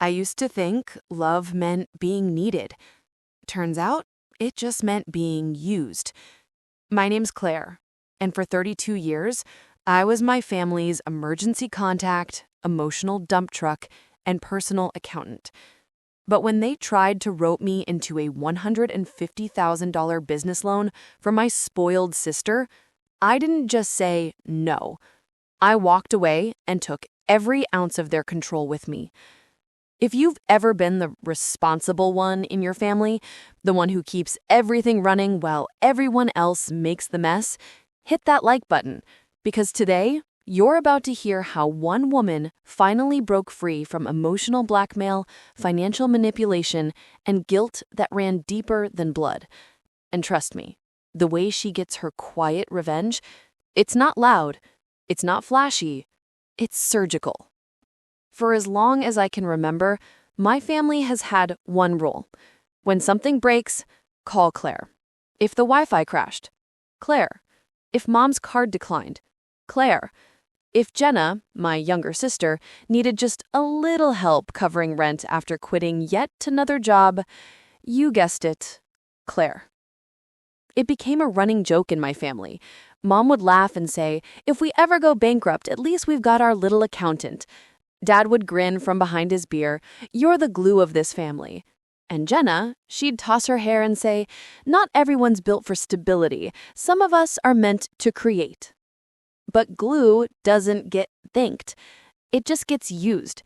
I used to think love meant being needed. Turns out, it just meant being used. My name's Claire, and for 32 years, I was my family's emergency contact, emotional dump truck, and personal accountant. But when they tried to rope me into a $150,000 business loan for my spoiled sister, I didn't just say no. I walked away and took every ounce of their control with me. If you've ever been the responsible one in your family, the one who keeps everything running while everyone else makes the mess, hit that like button, because today you're about to hear how one woman finally broke free from emotional blackmail, financial manipulation, and guilt that ran deeper than blood. And trust me, the way she gets her quiet revenge, it's not loud, it's not flashy, it's surgical. For as long as I can remember, my family has had one rule. When something breaks, call Claire. If the Wi-Fi crashed, Claire. If mom's card declined, Claire. If Jenna, my younger sister, needed just a little help covering rent after quitting yet another job, you guessed it, Claire. It became a running joke in my family. Mom would laugh and say, "If we ever go bankrupt, at least we've got our little accountant." Dad would grin from behind his beer, "You're the glue of this family." And Jenna, she'd toss her hair and say, "Not everyone's built for stability. Some of us are meant to create." But glue doesn't get thanked. It just gets used.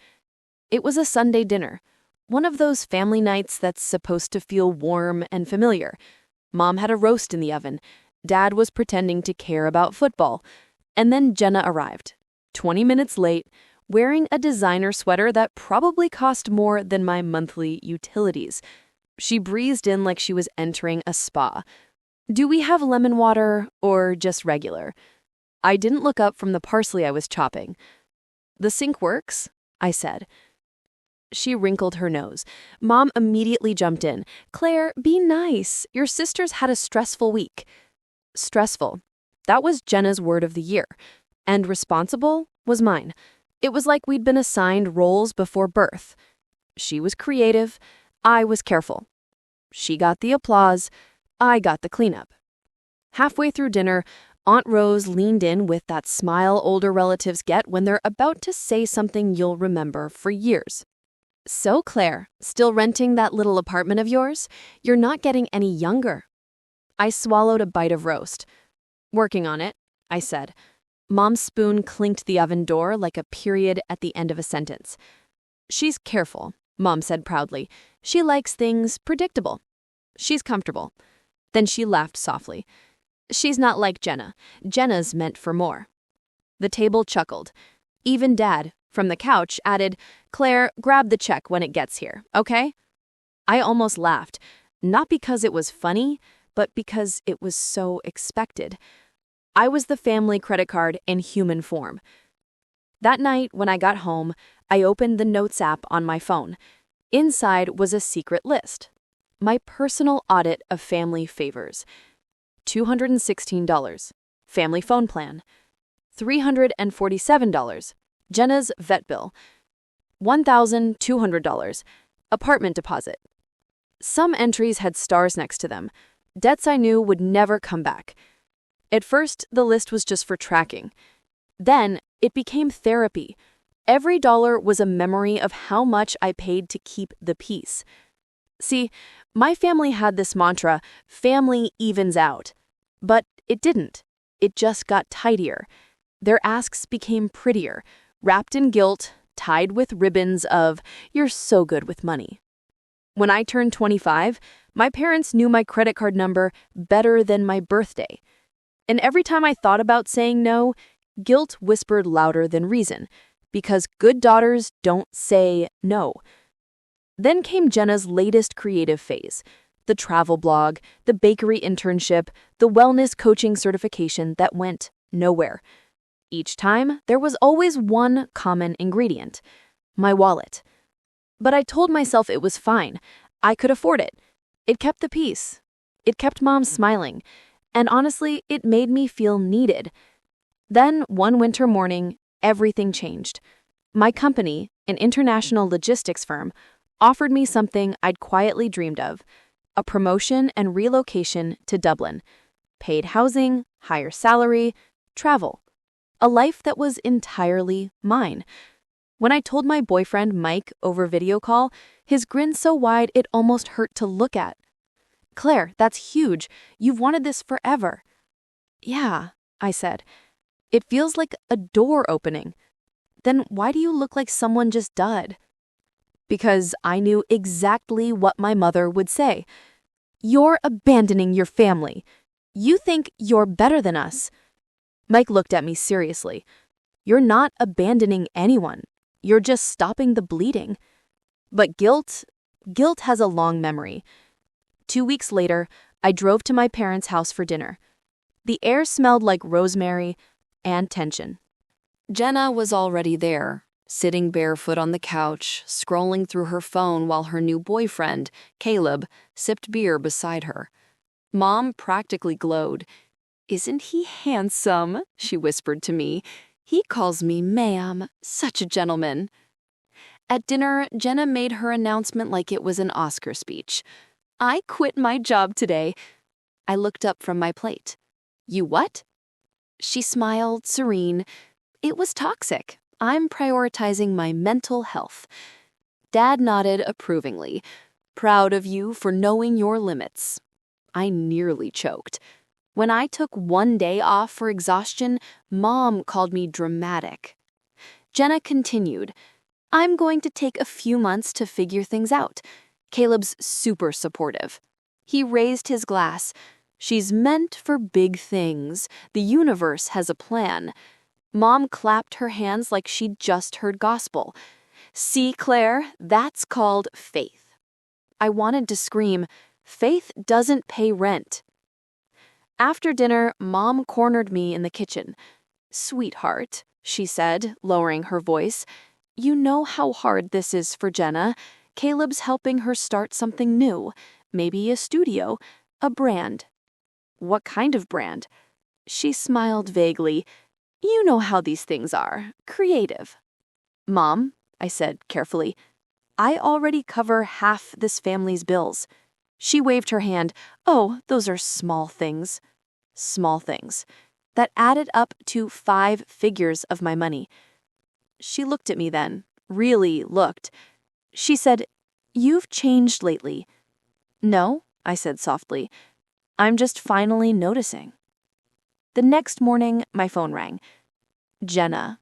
It was a Sunday dinner, one of those family nights that's supposed to feel warm and familiar. Mom had a roast in the oven. Dad was pretending to care about football. And then Jenna arrived, 20 minutes late, wearing a designer sweater that probably cost more than my monthly utilities. She breezed in like she was entering a spa. "Do we have lemon water or just regular?" I didn't look up from the parsley I was chopping. "The sink works," I said. She wrinkled her nose. Mom immediately jumped in. "Claire, be nice. Your sister's had a stressful week." Stressful. That was Jenna's word of the year. And responsible was mine. It was like we'd been assigned roles before birth. She was creative. I was careful. She got the applause. I got the cleanup. Halfway through dinner, Aunt Rose leaned in with that smile older relatives get when they're about to say something you'll remember for years. "So, Claire, still renting that little apartment of yours? You're not getting any younger." I swallowed a bite of roast. "Working on it," I said. Mom's spoon clinked the oven door like a period at the end of a sentence. "She's careful," Mom said proudly. "She likes things predictable. She's comfortable." Then she laughed softly. "She's not like Jenna. Jenna's meant for more." The table chuckled. Even Dad, from the couch, added, "Claire, grab the check when it gets here, okay?" I almost laughed, not because it was funny, but because it was so expected. I was the family credit card in human form. That night, when I got home, I opened the Notes app on my phone. Inside was a secret list. My personal audit of family favors. $216, family phone plan. $347, Jenna's vet bill. $1,200, apartment deposit. Some entries had stars next to them, debts I knew would never come back. At first, the list was just for tracking. Then, it became therapy. Every dollar was a memory of how much I paid to keep the peace. See, my family had this mantra, family evens out. But it didn't. It just got tidier. Their asks became prettier, wrapped in guilt, tied with ribbons of, "You're so good with money." When I turned 25, my parents knew my credit card number better than my birthday. And every time I thought about saying no, guilt whispered louder than reason, because good daughters don't say no. Then came Jenna's latest creative phase, the travel blog, the bakery internship, the wellness coaching certification that went nowhere. Each time, there was always one common ingredient, my wallet. But I told myself it was fine. I could afford it. It kept the peace. It kept Mom smiling. And honestly, it made me feel needed. Then, one winter morning, everything changed. My company, an international logistics firm, offered me something I'd quietly dreamed of: a promotion and relocation to Dublin, paid housing, higher salary, travel, a life that was entirely mine. When I told my boyfriend Mike over video call, his grin so wide it almost hurt to look at. "Claire, that's huge. You've wanted this forever." "Yeah," I said. "It feels like a door opening." "Then why do you look like someone just died?" Because I knew exactly what my mother would say. "You're abandoning your family. You think you're better than us." Mike looked at me seriously. "You're not abandoning anyone. You're just stopping the bleeding." But guilt has a long memory. 2 weeks later, I drove to my parents' house for dinner. The air smelled like rosemary and tension. Jenna was already there, sitting barefoot on the couch, scrolling through her phone while her new boyfriend, Caleb, sipped beer beside her. Mom practically glowed. "Isn't he handsome?" she whispered to me. "He calls me ma'am. Such a gentleman." At dinner, Jenna made her announcement like it was an Oscar speech. "I quit my job today." I looked up from my plate. "You what?" She smiled, serene. "It was toxic. I'm prioritizing my mental health." Dad nodded approvingly. "Proud of you for knowing your limits." I nearly choked. When I took one day off for exhaustion, Mom called me dramatic. Jenna continued, "I'm going to take a few months to figure things out." Caleb's super supportive. He raised his glass. "She's meant for big things. The universe has a plan." Mom clapped her hands like she'd just heard gospel. "See, Claire, that's called faith." I wanted to scream, "Faith doesn't pay rent." After dinner, Mom cornered me in the kitchen. "Sweetheart," she said, lowering her voice, "you know how hard this is for Jenna. Caleb's helping her start something new, maybe a studio, a brand." "What kind of brand?" She smiled vaguely. "You know how these things are, creative." "Mom," I said carefully, "I already cover half this family's bills." She waved her hand. "Oh, those are small things." Small things. That added up to 5 figures of my money. She looked at me then, really looked. She said, "You've changed lately." "No," I said softly. "I'm just finally noticing." The next morning, my phone rang. Jenna.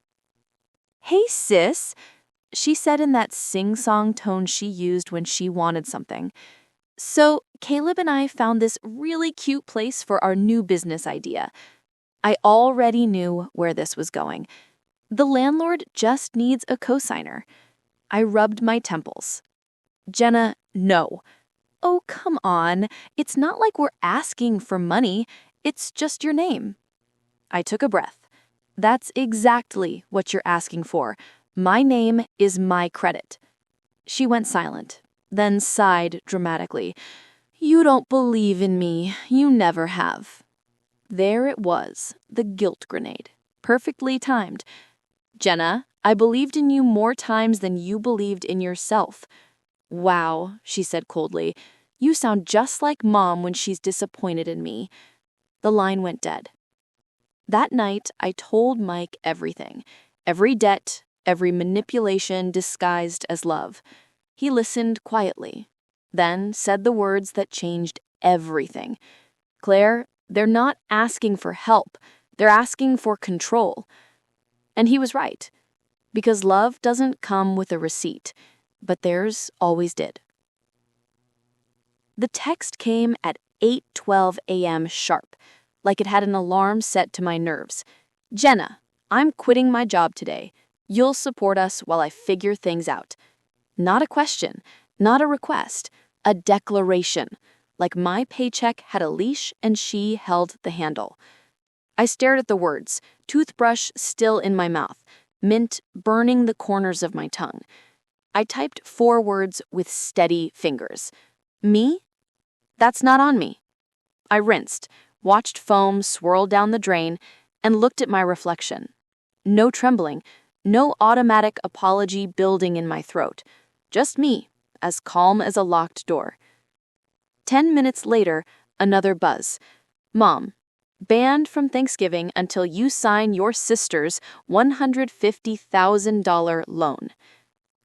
"Hey, sis," she said in that sing-song tone she used when she wanted something. "So, Caleb and I found this really cute place for our new business idea." I already knew where this was going. The landlord just needs a cosigner. I rubbed my temples. "Jenna, no." "Oh, come on. It's not like we're asking for money. It's just your name." I took a breath. "That's exactly what you're asking for. My name is my credit." She went silent, then sighed dramatically. "You don't believe in me. You never have." There it was, the guilt grenade. Perfectly timed. "Jenna, I believed in you more times than you believed in yourself." "Wow," she said coldly. "You sound just like Mom when she's disappointed in me." The line went dead. That night, I told Mike everything. Every debt, every manipulation disguised as love. He listened quietly, then said the words that changed everything. "Claire, they're not asking for help. They're asking for control." And he was right, because love doesn't come with a receipt, but theirs always did. The text came at 8:12 a.m. sharp, like it had an alarm set to my nerves. "Jenna, I'm quitting my job today. You'll support us while I figure things out." Not a question, not a request, a declaration, like my paycheck had a leash and she held the handle. I stared at the words, toothbrush still in my mouth, mint burning the corners of my tongue. I typed 4 words with steady fingers. "Me? That's not on me." I rinsed, watched foam swirl down the drain, and looked at my reflection. No trembling, No automatic apology building in my throat. Just me, as calm as a locked door. 10 minutes later, another buzz. Mom, banned from Thanksgiving until you sign your sister's $150,000 loan.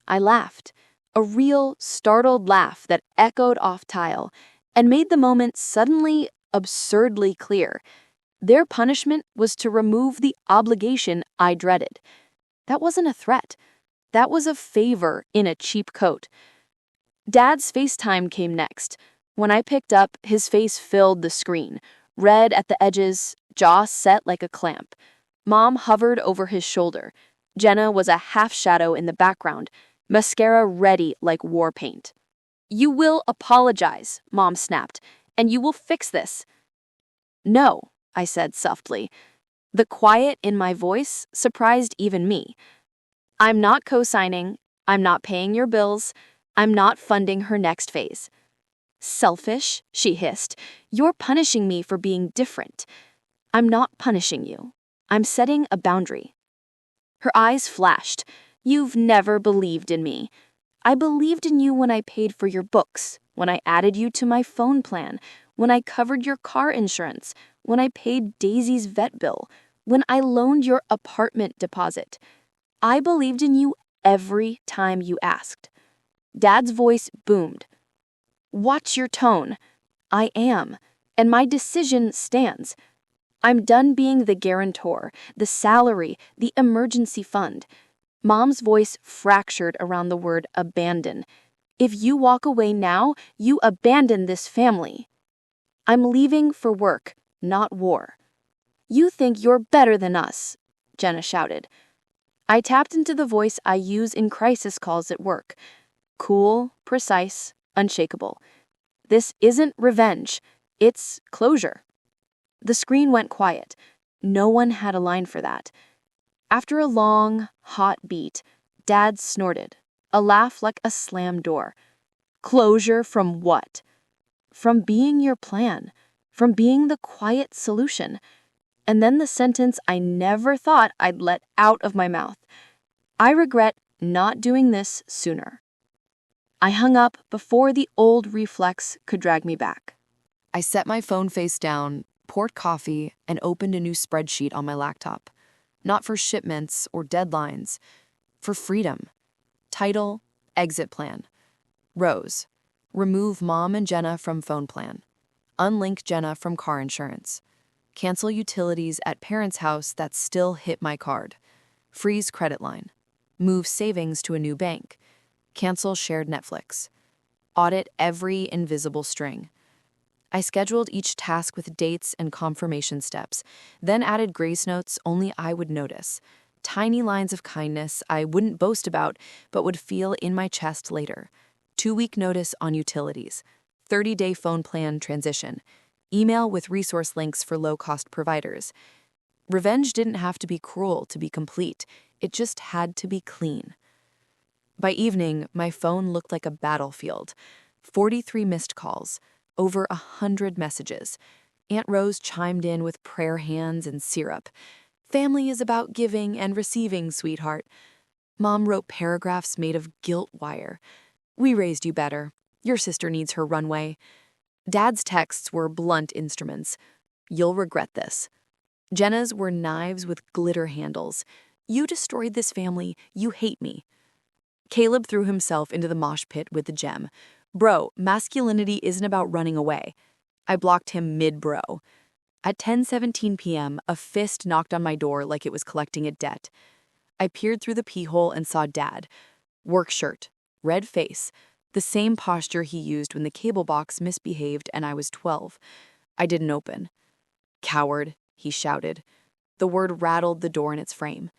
I laughed, a real, startled laugh that echoed off tile and made the moment suddenly absurdly clear. Their punishment was to remove the obligation I dreaded. That wasn't a threat. That was a favor in a cheap coat. Dad's FaceTime came next. When I picked up, his face filled the screen, red at the edges, jaw set like a clamp. Mom hovered over his shoulder. Jenna was a half shadow in the background, mascara ready like war paint. You will apologize, Mom snapped, and you will fix this. No, I said softly. The quiet in my voice surprised even me. I'm not co-signing. I'm not paying your bills. I'm not funding her next phase. Selfish, she hissed. You're punishing me for being different. I'm not punishing you. I'm setting a boundary. Her eyes flashed. You've never believed in me. I believed in you when I paid for your books, when I added you to my phone plan, when I covered your car insurance, when I paid Daisy's vet bill, when I loaned your apartment deposit. I believed in you every time you asked. Dad's voice boomed. Watch your tone. I am, and my decision stands. I'm done being the guarantor, the salary, the emergency fund. Mom's voice fractured around the word abandon. If you walk away now, you abandon this family. I'm leaving for work, not war. You think you're better than us, Jenna shouted. I tapped into the voice I use in crisis calls at work. Cool, precise, unshakable. This isn't revenge. It's closure. The screen went quiet. No one had a line for that. After a long, hot beat, Dad snorted, a laugh like a slammed door. Closure from what? From being your plan, from being the quiet solution. And then the sentence I never thought I'd let out of my mouth. I regret not doing this sooner. I hung up before the old reflex could drag me back. I set my phone face down, poured coffee, and opened a new spreadsheet on my laptop. Not for shipments or deadlines, for freedom. Title, exit plan. Rows, remove Mom and Jenna from phone plan. Unlink Jenna from car insurance. Cancel utilities at parents' house that still hit my card. Freeze credit line. Move savings to a new bank. Cancel shared Netflix. Audit every invisible string. I scheduled each task with dates and confirmation steps, then added grace notes only I would notice. Tiny lines of kindness I wouldn't boast about, but would feel in my chest later. 2-week notice on utilities. 30-day phone plan transition. Email with resource links for low-cost providers. Revenge didn't have to be cruel to be complete. It just had to be clean. By evening, my phone looked like a battlefield. 43 missed calls. Over 100 messages. Aunt Rose chimed in with prayer hands and syrup. Family is about giving and receiving, sweetheart. Mom wrote paragraphs made of gilt wire. We raised you better. Your sister needs her runway. Dad's texts were blunt instruments. You'll regret this. Jenna's were knives with glitter handles. You destroyed this family. You hate me. Caleb threw himself into the mosh pit with the gem. Bro, masculinity isn't about running away. I blocked him mid-bro. At 10:17 p.m., a fist knocked on my door like it was collecting a debt. I peered through the pee-hole and saw Dad. Work shirt, red face, the same posture he used when the cable box misbehaved and I was 12. I didn't open. Coward, he shouted. The word rattled the door in its frame.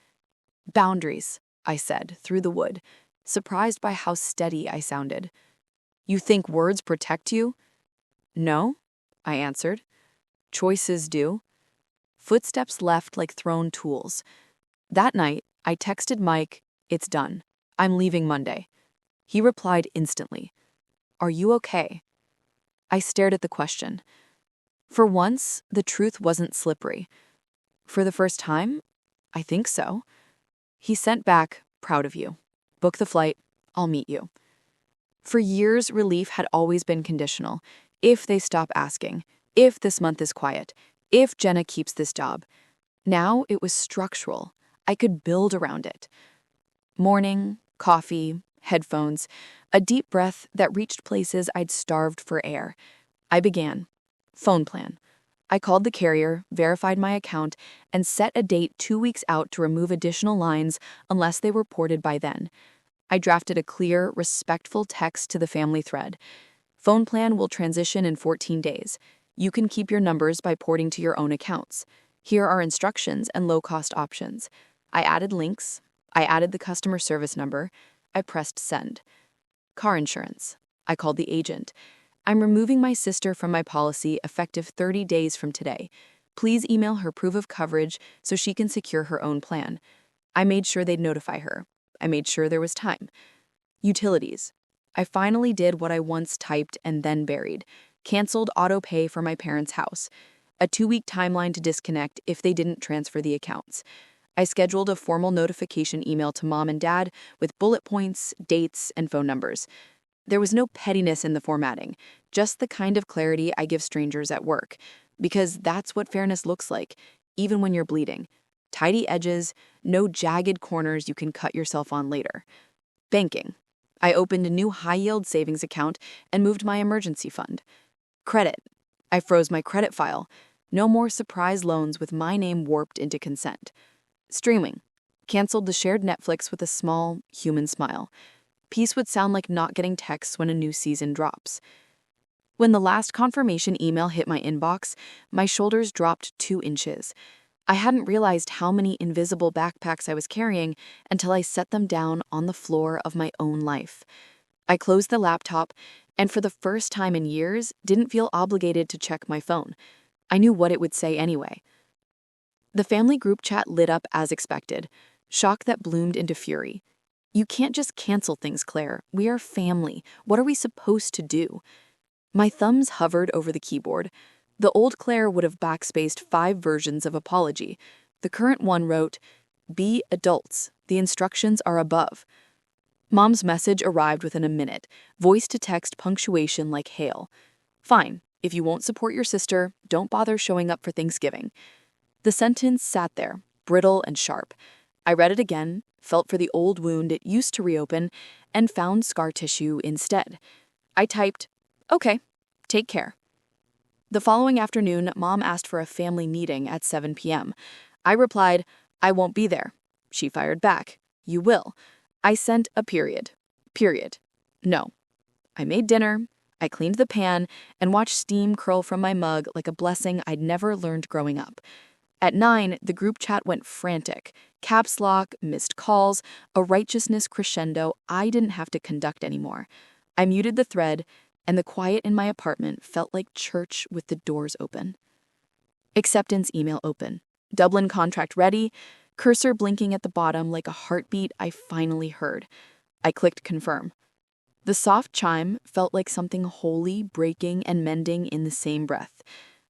Boundaries, I said, through the wood, surprised by how steady I sounded. You think words protect you? No, I answered. Choices do. Footsteps left like thrown tools. That night, I texted Mike, it's done. I'm leaving Monday. He replied instantly. Are you okay? I stared at the question. For once, the truth wasn't slippery. For the first time, I think so. He sent back, proud of you. Book the flight, I'll meet you. For years, relief had always been conditional. If they stop asking, if this month is quiet, if Jenna keeps this job. Now it was structural. I could build around it. Morning, coffee, headphones, a deep breath that reached places I'd starved for air. I began. Phone plan. I called the carrier, verified my account, and set a date 2 weeks out to remove additional lines unless they were ported by then. I drafted a clear, respectful text to the family thread. Phone plan will transition in 14 days. You can keep your numbers by porting to your own accounts. Here are instructions and low-cost options. I added links. I added the customer service number. I pressed send. Car insurance. I called the agent. I'm removing my sister from my policy effective 30 days from today. Please email her proof of coverage so she can secure her own plan. I made sure they'd notify her. I made sure there was time. Utilities. I finally did what I once typed and then buried. Canceled auto pay for my parents' house. A 2-week timeline to disconnect if they didn't transfer the accounts. I scheduled a formal notification email to mom and dad with bullet points, dates, and phone numbers. There was no pettiness in the formatting, just the kind of clarity I give strangers at work, because that's what fairness looks like, even when you're bleeding. Tidy edges, no jagged corners you can cut yourself on later. Banking. I opened a new high-yield savings account and moved my emergency fund. Credit. I froze my credit file. No more surprise loans with my name warped into consent. Streaming. Canceled the shared Netflix with a small, human smile. Peace would sound like not getting texts when a new season drops. When the last confirmation email hit my inbox, my shoulders dropped 2 inches. I hadn't realized how many invisible backpacks I was carrying until I set them down on the floor of my own life. I closed the laptop and for the first time in years didn't feel obligated to check my phone. I knew what it would say anyway. The family group chat lit up as expected, shock that bloomed into fury. You can't just cancel things, Claire. We are family. What are we supposed to do? My thumbs hovered over the keyboard. The old Claire would have backspaced 5 versions of apology. The current one wrote, "Be adults. The instructions are above." Mom's message arrived within a minute, voice to text punctuation like hail. "Fine. If you won't support your sister, don't bother showing up for Thanksgiving." The sentence sat there, brittle and sharp. I read it again, felt for the old wound it used to reopen, and found scar tissue instead. I typed, "Okay, take care." The following afternoon, Mom asked for a family meeting at 7 p.m. I replied, "I won't be there." She fired back, "You will." I sent a period. Period. No. I made dinner, I cleaned the pan, and watched steam curl from my mug like a blessing I'd never learned growing up. At 9, the group chat went frantic. Caps lock, missed calls, a righteousness crescendo I didn't have to conduct anymore. I muted the thread, and the quiet in my apartment felt like church with the doors open. Acceptance email open. Dublin contract ready, cursor blinking at the bottom like a heartbeat I finally heard. I clicked confirm. The soft chime felt like something holy breaking and mending in the same breath.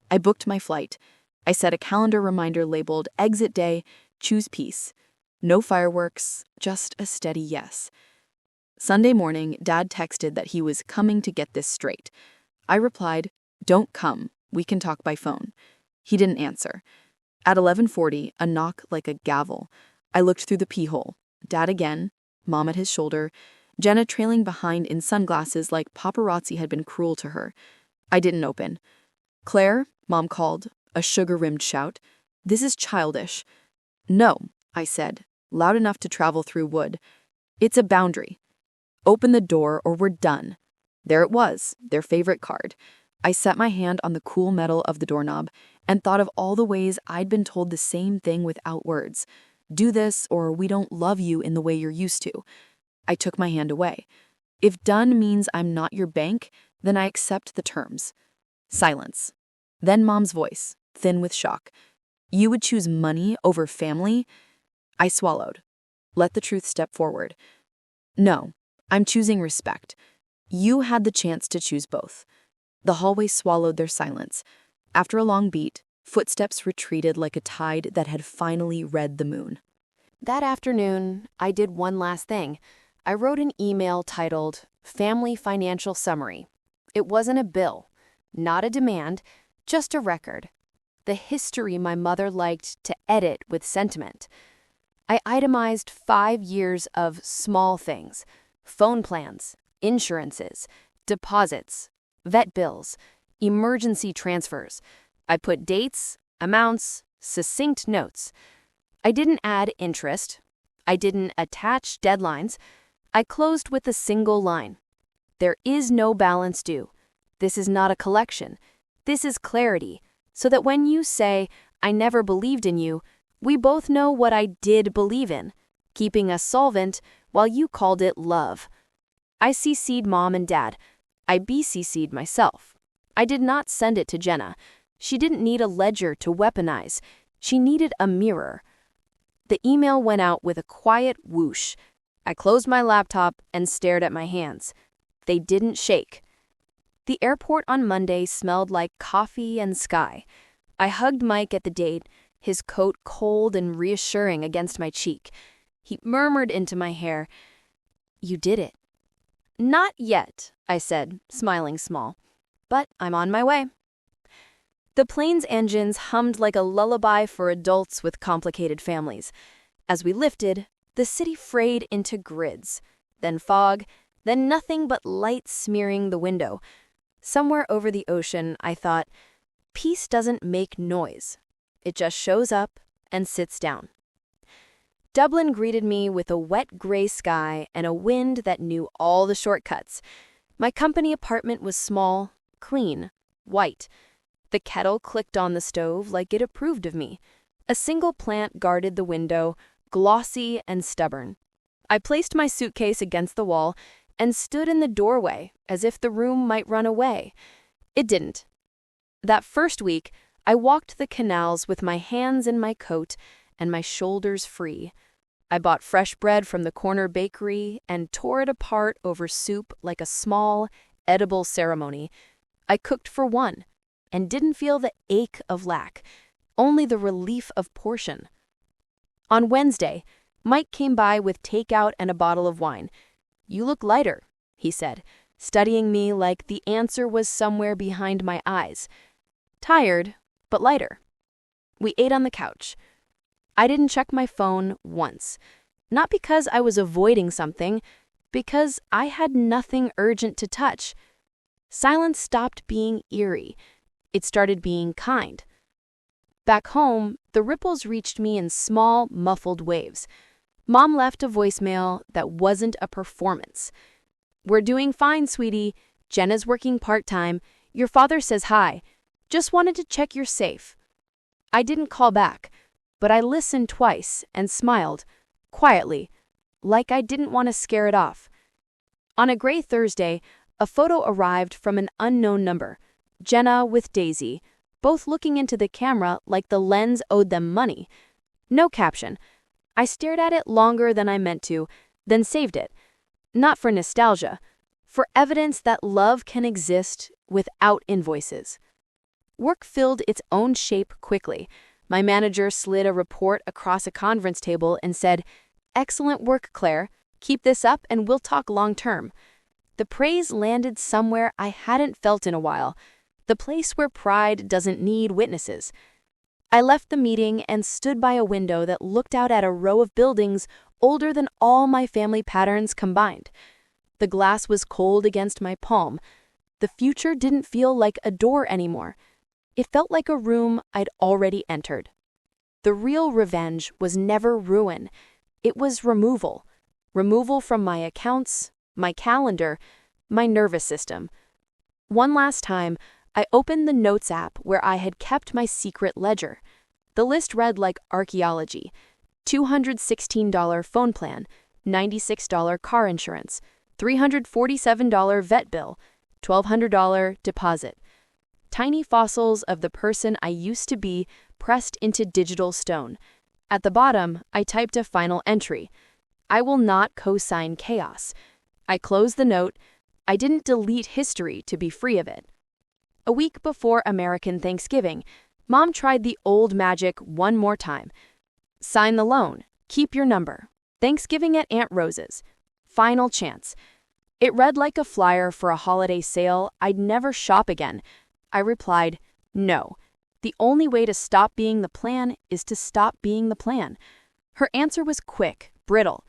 I booked my flight. I set a calendar reminder labeled exit day, choose peace. No fireworks, just a steady yes. Sunday morning, Dad texted that he was coming to get this straight. I replied, "Don't come, we can talk by phone." He didn't answer. At 11:40, a knock like a gavel. I looked through the pee-hole. Dad again, Mom at his shoulder, Jenna trailing behind in sunglasses like paparazzi had been cruel to her. I didn't open. "Claire," Mom called, a sugar-rimmed shout. "This is childish." "No," I said, loud enough to travel through wood. "It's a boundary. Open the door or we're done." There it was, their favorite card. I set my hand on the cool metal of the doorknob and thought of all the ways I'd been told the same thing without words. Do this or we don't love you in the way you're used to. I took my hand away. If done means I'm not your bank, then I accept the terms. Silence. Then Mom's voice, thin with shock. "You would choose money over family?" I swallowed. Let the truth step forward. "No, I'm choosing respect. You had the chance to choose both." The hallway swallowed their silence. After a long beat, footsteps retreated like a tide that had finally read the moon. That afternoon, I did one last thing. I wrote an email titled Family Financial Summary. It wasn't a bill, not a demand, just a record. The history my mother liked to edit with sentiment. I itemized 5 years of small things: phone plans, insurances, deposits, vet bills, emergency transfers. I put dates, amounts, succinct notes. I didn't add interest. I didn't attach deadlines. I closed with a single line. There is no balance due. This is not a collection. This is clarity, so that when you say, "I never believed in you," we both know what I did believe in, keeping us solvent while you called it love. I CC'd Mom and Dad. I BCC'd myself. I did not send it to Jenna. She didn't need a ledger to weaponize. She needed a mirror. The email went out with a quiet whoosh. I closed my laptop and stared at my hands. They didn't shake. The airport on Monday smelled like coffee and sky. I hugged Mike at the date, his coat cold and reassuring against my cheek. He murmured into my hair, "You did it." "Not yet," I said, smiling small. "But I'm on my way." The plane's engines hummed like a lullaby for adults with complicated families. As we lifted, the city frayed into grids, then fog, then nothing but light smearing the window. Somewhere over the ocean, I thought, peace doesn't make noise. It just shows up and sits down. Dublin greeted me with a wet gray sky and a wind that knew all the shortcuts. My company apartment was small, clean, white. The kettle clicked on the stove like it approved of me. A single plant guarded the window, glossy and stubborn. I placed my suitcase against the wall and stood in the doorway as if the room might run away. It didn't. That first week, I walked the canals with my hands in my coat and my shoulders free. I bought fresh bread from the corner bakery and tore it apart over soup like a small, edible ceremony. I cooked for one and didn't feel the ache of lack, only the relief of portion. On Wednesday, Mike came by with takeout and a bottle of wine. "You look lighter," he said, studying me like the answer was somewhere behind my eyes. Tired, but lighter. We ate on the couch. I didn't check my phone once. Not because I was avoiding something, because I had nothing urgent to touch. Silence stopped being eerie. It started being kind. Back home, the ripples reached me in small, muffled waves. Mom left a voicemail that wasn't a performance. "We're doing fine, sweetie. Jenna's working part-time. Your father says hi. Just wanted to check you're safe." I didn't call back, but I listened twice and smiled, quietly, like I didn't want to scare it off. On a gray Thursday, a photo arrived from an unknown number. Jenna with Daisy, both looking into the camera like the lens owed them money. No caption. I stared at it longer than I meant to, then saved it. Not for nostalgia, for evidence that love can exist without invoices. Work filled its own shape quickly. My manager slid a report across a conference table and said, "Excellent work, Claire. Keep this up and we'll talk long term." The praise landed somewhere I hadn't felt in a while, the place where pride doesn't need witnesses. I left the meeting and stood by a window that looked out at a row of buildings older than all my family patterns combined. The glass was cold against my palm. The future didn't feel like a door anymore. It felt like a room I'd already entered. The real revenge was never ruin. It was removal. Removal from my accounts, my calendar, my nervous system. One last time, I opened the Notes app where I had kept my secret ledger. The list read like archaeology: $216 phone plan, $96 car insurance, $347 vet bill, $1,200 deposit. Tiny fossils of the person I used to be pressed into digital stone. At the bottom, I typed a final entry: "I will not co-sign chaos." I closed the note. I didn't delete history to be free of it. A week before American Thanksgiving, Mom tried the old magic one more time. "Sign the loan. Keep your number. Thanksgiving at Aunt Rose's. Final chance. It read like a flyer for a holiday sale. I'd never shop again. I replied, no. The only way to stop being the plan is to stop being the plan. Her answer was quick, brittle.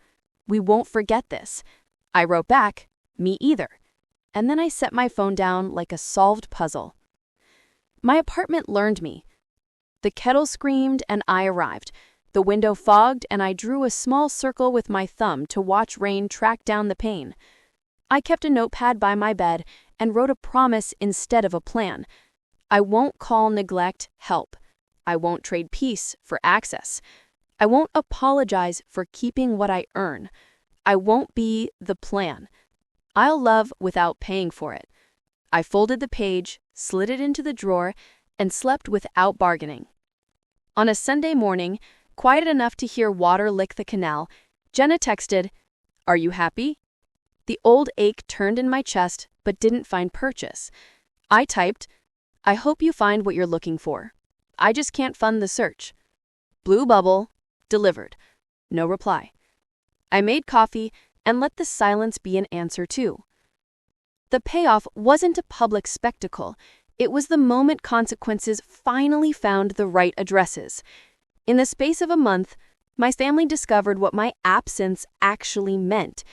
We won't forget this. I wrote back, me either. And then I set my phone down like a solved puzzle. My apartment learned me. The kettle screamed and I arrived. The window fogged and I drew a small circle with my thumb to watch rain track down the pane. I kept a notepad by my bed and wrote a promise instead of a plan. I won't call neglect help. I won't trade peace for access. I won't apologize for keeping what I earn. I won't be the plan. I'll love without paying for it. I folded the page, slid it into the drawer, and slept without bargaining. On a Sunday morning, quiet enough to hear water lick the canal, Jenna texted, "Are you happy?" The old ache turned in my chest, but didn't find purchase. I typed, "I hope you find what you're looking for. I just can't fund the search." Blue bubble, delivered. No reply. I made coffee and let the silence be an answer too. The payoff wasn't a public spectacle. It was the moment consequences finally found the right addresses. In the space of a month, my family discovered what my absence actually meant.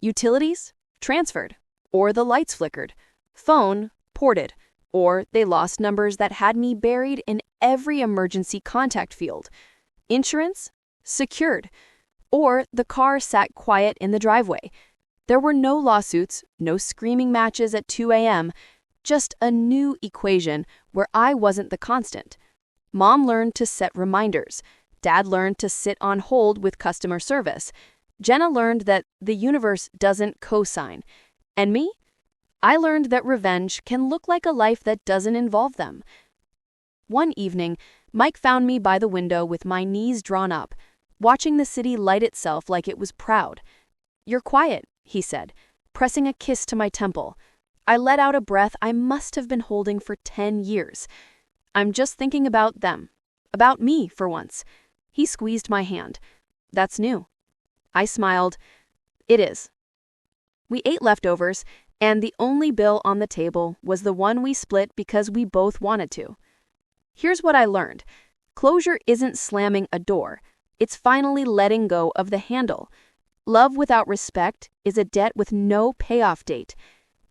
Utilities? Transferred. Or the lights flickered. Phone? Ported. Or they lost numbers that had me buried in every emergency contact field. Insurance? Secured. Or the car sat quiet in the driveway. There were no lawsuits, no screaming matches at 2 a.m., just a new equation where I wasn't the constant. Mom learned to set reminders. Dad learned to sit on hold with customer service. Jenna learned that the universe doesn't co-sign. And me? I learned that revenge can look like a life that doesn't involve them. One evening, Mike found me by the window with my knees drawn up, watching the city light itself like it was proud. "You're quiet," he said, pressing a kiss to my temple. I let out a breath I must have been holding for 10 years. "I'm just thinking about them. About me, for once." He squeezed my hand. "That's new." I smiled. "It is." We ate leftovers, and the only bill on the table was the one we split because we both wanted to. Here's what I learned. Closure isn't slamming a door. It's finally letting go of the handle. Love without respect is a debt with no payoff date.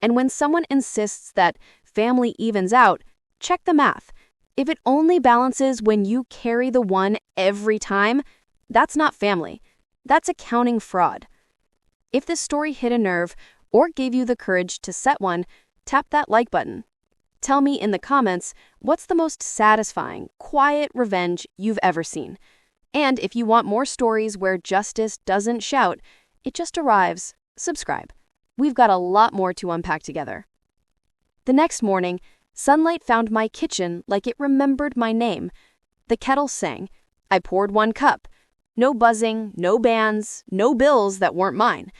And when someone insists that family evens out, check the math. If it only balances when you carry the one every time, that's not family. That's accounting fraud. If this story hit a nerve or gave you the courage to set one, tap that like button. Tell me in the comments what's the most satisfying, quiet revenge you've ever seen. And if you want more stories where justice doesn't shout, it just arrives, subscribe. We've got a lot more to unpack together. The next morning, sunlight found my kitchen like it remembered my name. The kettle sang. I poured 1 cup. No buzzing, no bands, no bills that weren't mine.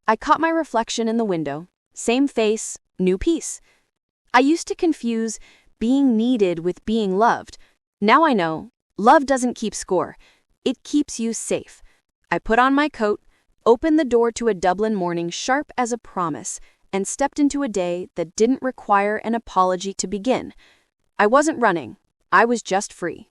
I caught my reflection in the window. Same face, new piece. I used to confuse being needed with being loved. Now I know, love doesn't keep score. It keeps you safe. I put on my coat, opened the door to a Dublin morning sharp as a promise, and stepped into a day that didn't require an apology to begin. I wasn't running. I was just free.